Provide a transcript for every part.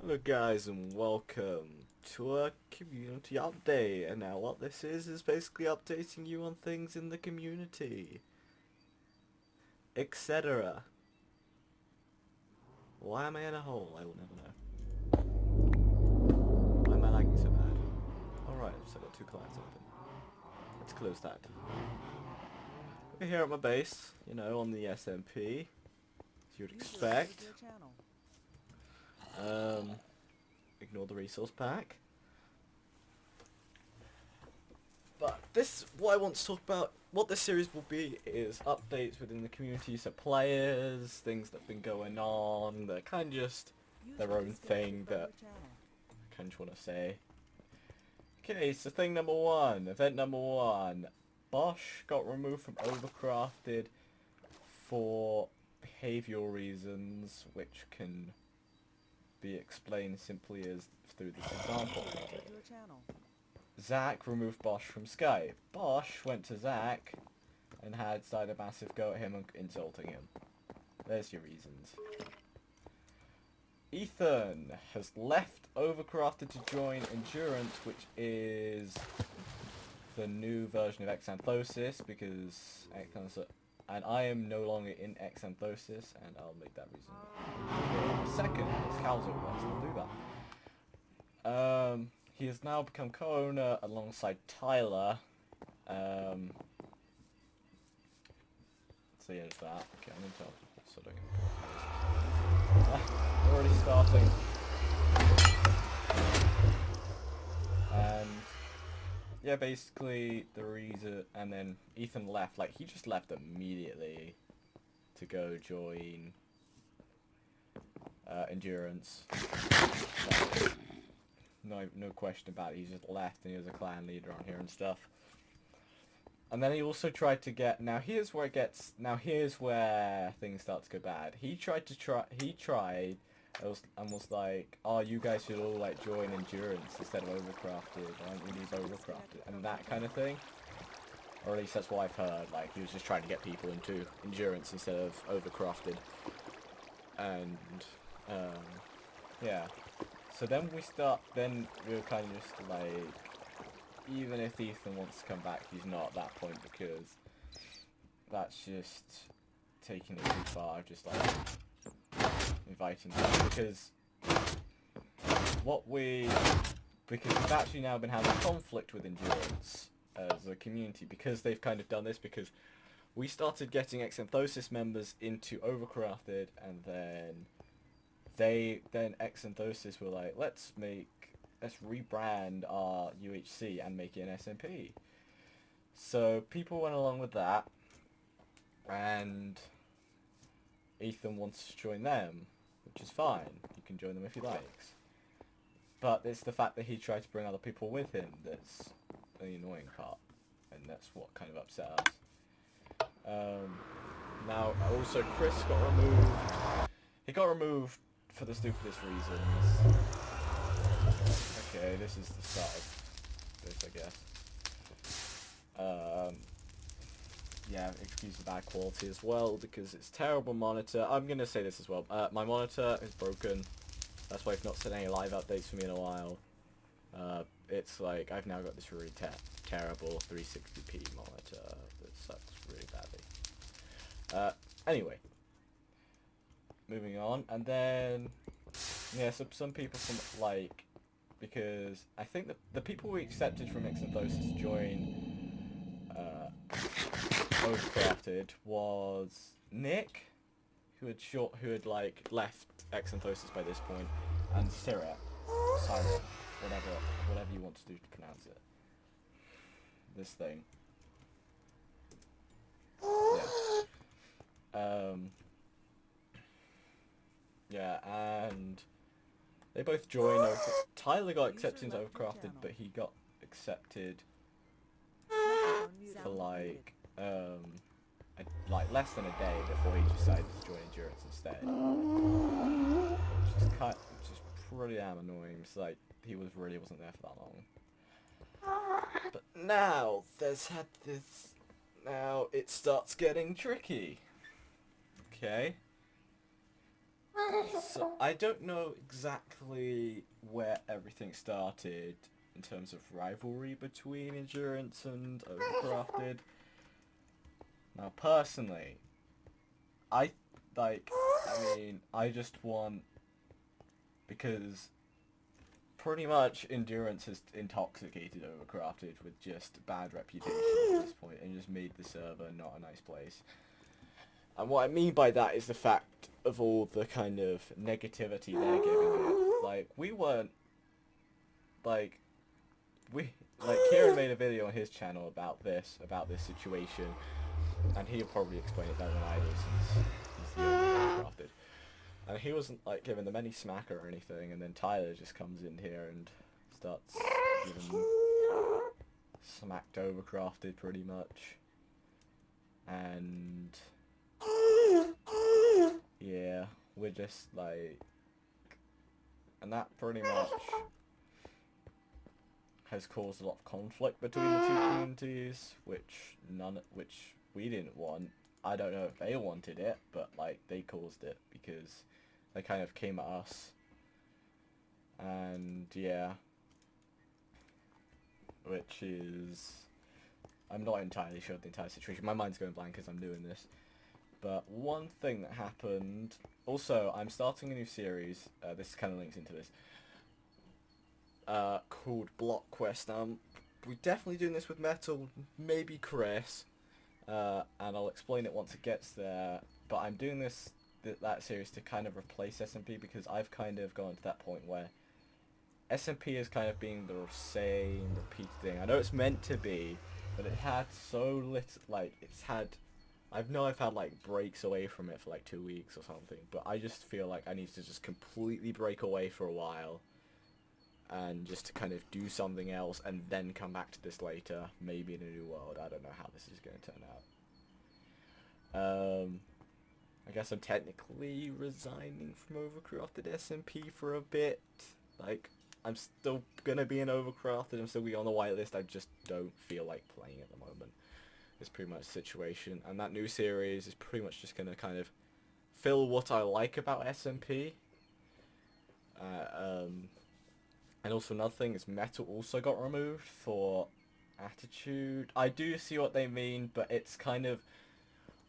Hello guys and welcome to a community update, and now what this is basically updating you on things in the community, etc. Why am I in a hole? I will never know. Why am I lagging so bad? Alright, so I've got two clients open. Let's close that. We're here at my base, you know, on the SMP, as you'd expect. Ignore the resource pack. But what I want to talk about, what this series will be, is updates within the community, so players, things that have been going on, that kind of just their own thing that I kind of want to say. Okay, so thing number one, event number one, Bosch got removed from Overcrafted for behavioural reasons, which can be explained simply as through this example. Zach removed Bosch from Skype. Bosch went to Zach and had started a massive go at him and insulting him. There's your reasons. Ethan has left Overcrafted to join Endurance, which is the new version of Xanthosis, because and I am no longer in Xanthosis, and I'll make that reason in a second, as Calzo wants to do that. He has now become co-owner alongside Tyler. So yeah, there's that. Okay, I'm gonna already starting. And yeah, basically the reason, and then Ethan left, like he just left immediately to go join Endurance. No question about it, he just left and he was a clan leader on here and stuff. And then he also tried to get, here's where things start to go bad. He tried and was like, oh, you guys should all like join Endurance instead of Overcrafted, why don't you leave Overcrafted, and that kind of thing. Or at least that's what I've heard, like he was just trying to get people into Endurance instead of Overcrafted. And yeah. So then we were kind of just like, even if Ethan wants to come back, he's not at that point, because that's just taking it too far, just like inviting him, because we've actually now been having conflict with Endurance as a community, because they've kind of done this, because we started getting Xanthosis members into Overcrafted, and then Xanthosis were like, let's rebrand our UHC and make it an SMP. So people went along with that, and Ethan wants to join them, which is fine. You can join them if he likes. But it's the fact that he tried to bring other people with him that's the annoying part, and that's what kind of upset us. Now, also, Chris got removed. He got removed for the stupidest reasons. Okay, this is the start of this, I guess. Yeah, excuse the bad quality as well, because it's terrible monitor. I'm gonna say this as well. My monitor is broken. That's why I've not sent any live updates for me in a while. It's like, I've now got this really terrible 360p monitor that sucks really badly. Anyway. Moving on, and then, yeah, so some people from, like, because I think the people we accepted from Xanthosis to join Overcrafted was Nick, who had like left Xanthosis by this point, and Syra, whatever you want to do to pronounce it. This thing. Yeah. Yeah, and they both joined. Tyler got accepted into Overcrafted, but he got accepted for like less than a day before he decided to join Endurance instead. Which is pretty damn annoying. It's like he really wasn't there for that long. But now now it starts getting tricky. Okay. So I don't know exactly where everything started in terms of rivalry between Endurance and Overcrafted. Now, personally, I I just want, because pretty much Endurance has intoxicated Overcrafted with just bad reputation at this point and just made the server not a nice place. And what I mean by that is the fact of all the kind of negativity they're giving it. Like, we weren't, like, Kieran made a video on his channel about this situation, and he'll probably explain it better than I do since he's the only one who crafted. And he wasn't, like, giving them any smack or anything, and then Tyler just comes in here and starts giving smacked Overcrafted pretty much. And yeah, we're just like, and that pretty much has caused a lot of conflict between the two communities, which we didn't want. I don't know if they wanted it, but like they caused it because they kind of came at us. And yeah, which is, I'm not entirely sure of the entire situation. My mind's going blank as I'm doing this. But one thing that happened... Also, I'm starting a new series. This kind of links into this. Called Block Quest. We're definitely doing this with Metal, maybe Chris. And I'll explain it once it gets there. But I'm doing that series to kind of replace SMP because I've kind of gone to that point where SMP is kind of being the same repeated thing. I know it's meant to be, but it had so little, like, I've had like breaks away from it for like 2 weeks or something, but I just feel like I need to just completely break away for a while and just to kind of do something else and then come back to this later, maybe in a new world. I don't know how this is going to turn out. I guess I'm technically resigning from Overcrafted SMP for a bit. Like, I'm still gonna be in Overcrafted, I'm still gonna be on the whitelist, I just don't feel like playing at the moment. It's pretty much the situation, and that new series is pretty much just gonna kind of fill what I like about SMP. And also another thing is Metal also got removed for Attitude. I do see what they mean, but it's kind of,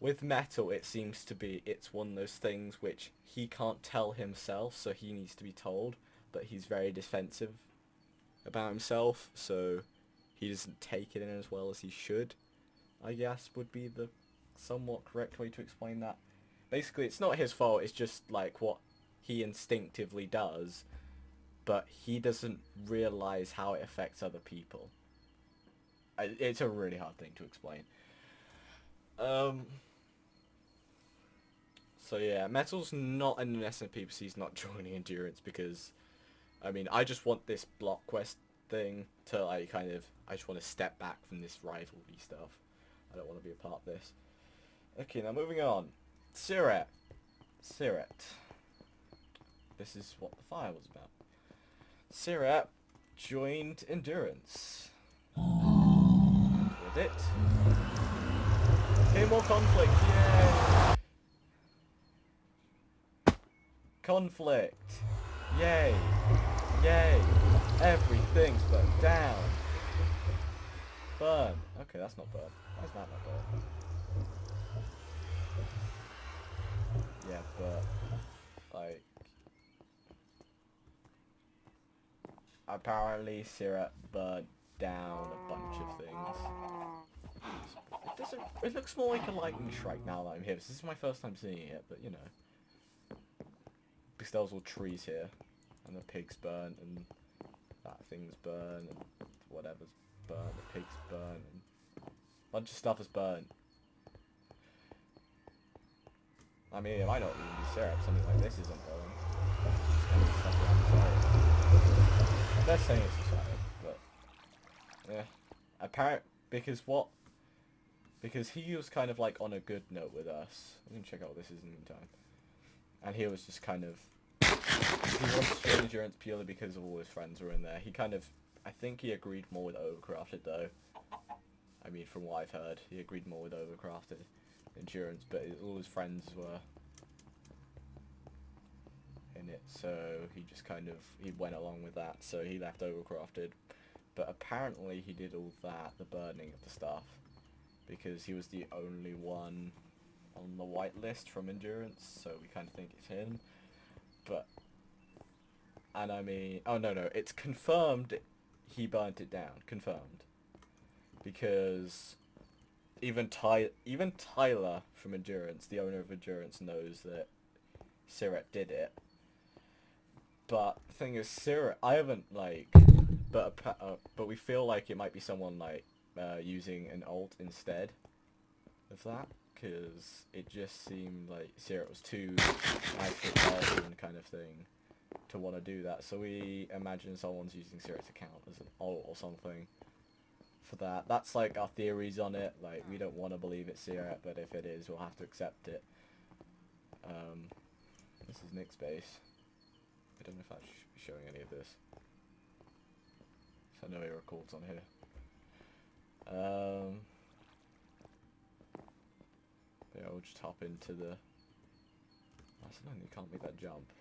with Metal it seems to be, it's one of those things which he can't tell himself, so he needs to be told, but he's very defensive about himself, so he doesn't take it in as well as he should, I guess would be the somewhat correct way to explain that. Basically, it's not his fault, it's just like what he instinctively does, but he doesn't realize how it affects other people. It's a really hard thing to explain. So yeah, Metal's not in an SMP because he's not joining Endurance because, I mean, I just want this block quest thing to, like, kind of, I just want to step back from this rivalry stuff. I don't want to be a part of this. Okay, now moving on. Siret. This is what the fire was about. Siret joined Endurance. With it. Okay, more conflict, yay! Conflict! Yay! Yay! Everything's burnt down! Burn! Okay, that's not burn. Why is that not burn? Yeah, but, like, apparently Siret burnt down a bunch of things. It looks more like a lightning strike now that I'm here. This is my first time seeing it, but you know. Because there was all trees here, and the pigs burnt, and that thing's burnt, and whatever's burnt, the pigs burnt, and a bunch of stuff is burnt. I mean, it might not even be syrup, something like this isn't burnt. They're saying it's a syrup, but yeah. Apparent because he was kind of like on a good note with us. I'm gonna check out what this is in the meantime. And he was just kind of, he wanted to join Endurance purely because of all his friends were in there. He kind of, I think he agreed more with Overcrafted though. I mean, from what I've heard, he agreed more with Overcrafted Endurance, but all his friends were in it, so he went along with that, so he left Overcrafted. But apparently he did all that, the burning of the stuff, because he was the only one on the whitelist from Endurance, so we kind of think it's him. But, and I mean, oh no, it's confirmed he burnt it down, confirmed. Because even Tyler from Endurance, the owner of Endurance, knows that Siret did it. But the thing is, Siret, I haven't, like, but we feel like it might be someone, like, using an alt instead of that, because it just seemed like Siret was too nice for person kind of thing to want to do that, so we imagine someone's using Siret's account as an alt or something for that. That's, like, our theories on it. Like, we don't want to believe it's Siret, but if it is, we'll have to accept it. This is Nick's base. I don't know if I should be showing any of this. So I know he records on here. Yeah, we'll just hop into the... That's annoying, you can't make that jump.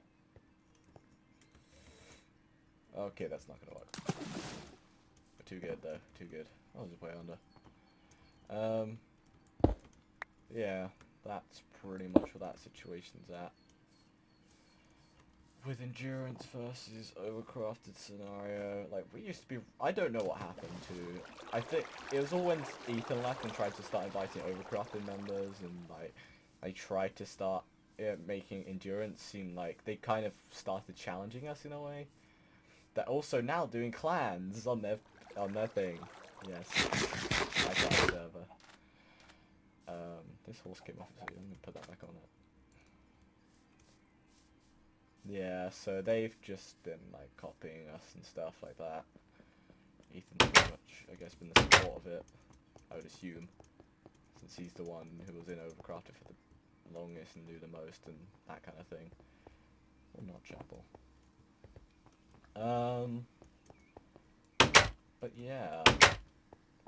Okay, that's not gonna work. But too good though, too good. I was way under. Yeah, that's pretty much what that situation's at. With Endurance versus Overcrafted scenario, like, we used to be... I don't know what happened to... I think it was all when Ethan left and tried to start inviting Overcrafted members, and, like, they tried to start making Endurance seem like they kind of started challenging us in a way. They're also now doing clans on their thing. Yes. I got a server. This horse came off, so I'm gonna put that back on it. Yeah, so they've just been, like, copying us and stuff like that. Ethan's pretty much, I guess, been the support of it, I would assume, since he's the one who was in Overcrafted for the longest and knew the most and that kind of thing. Or not Chapel. But yeah,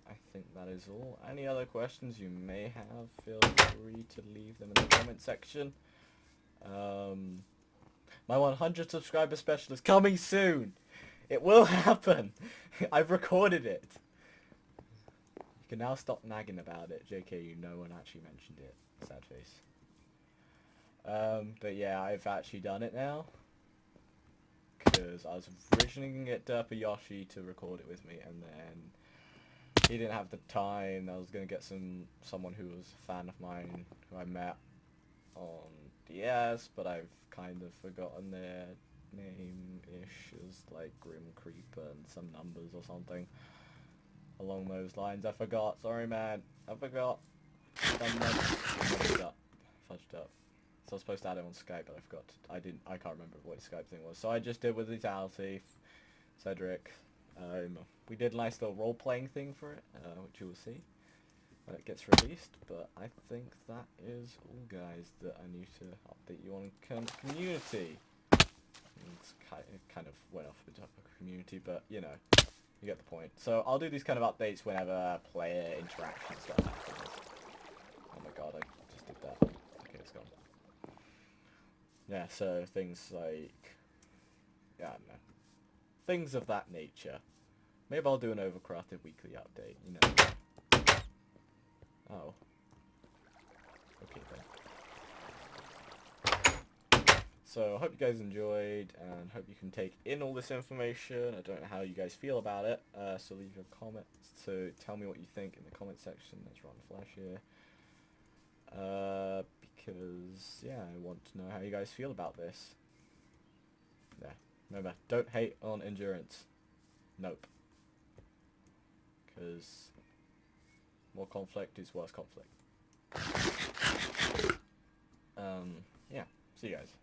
I think that is all. Any other questions you may have, feel free to leave them in the comment section. My 100 subscriber special is coming soon. It will happen. I've recorded it. You can now stop nagging about it. JK, no one actually mentioned it. Sad face. But yeah, I've actually done it now. Because I was originally going to get Derpa Yoshi to record it with me, and then he didn't have the time. I was going to get someone who was a fan of mine, who I met on DS, but I've kind of forgotten their name-ish, as like Grim Creeper and some numbers or something along those lines. I forgot. Sorry, man. I forgot. Fudged up. So I was supposed to add it on Skype, but I forgot. I can't remember what the Skype thing was. So I just did with Vitality, Cedric. We did a nice little role-playing thing for it, which you will see when it gets released. But I think that is all, guys, that I need to update you on community. It kind of went off the topic of community, but you know, you get the point. So I'll do these kind of updates whenever player interaction stuff happens. Oh my god, I just did that. Okay, it's gone. Yeah, so things like, yeah, I don't know, things of that nature. Maybe I'll do an Overcrafted weekly update, you know. Oh. Okay then. So I hope you guys enjoyed, and hope you can take in all this information. I don't know how you guys feel about it, so leave your comments to tell me what you think in the comment section. Let's run Flash here. Because, yeah, I want to know how you guys feel about this. Yeah, remember, don't hate on Endurance. Nope. Because more conflict is worse conflict. Yeah, see you guys.